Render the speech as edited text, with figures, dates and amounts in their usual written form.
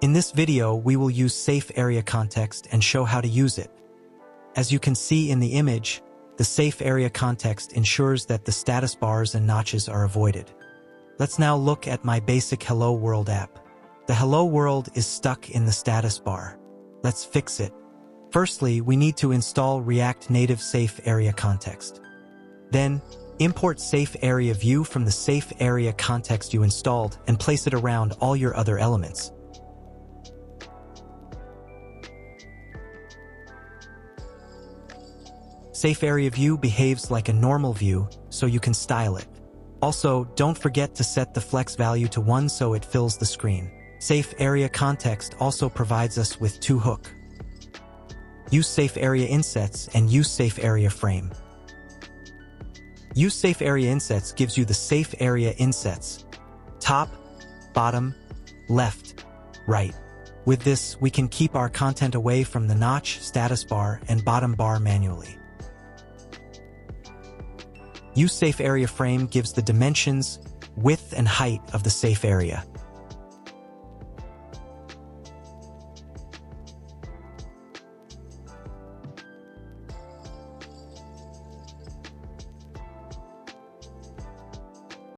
In this video, we will use Safe Area Context and show how to use it. As you can see in the image, the Safe Area Context ensures that the status bars and notches are avoided. Let's now look at my basic Hello World app. The Hello World is stuck in the status bar. Let's fix it. Firstly, we need to install React Native Safe Area Context. Then, import SafeAreaView from the Safe Area Context you installed and place it around all your other elements. SafeAreaView behaves like a normal view, so you can style it. Also, don't forget to set the flex value to 1 so it fills the screen. Safe Area Context also provides us with 2 hooks. Use Safe Area Insets and use Safe Area Frame. Use Safe Area Insets gives you the Safe Area Insets: top, bottom, left, right. With this, we can keep our content away from the notch, status bar, and bottom bar manually. Use Safe Area Frame gives the dimensions, width, and height of the safe area.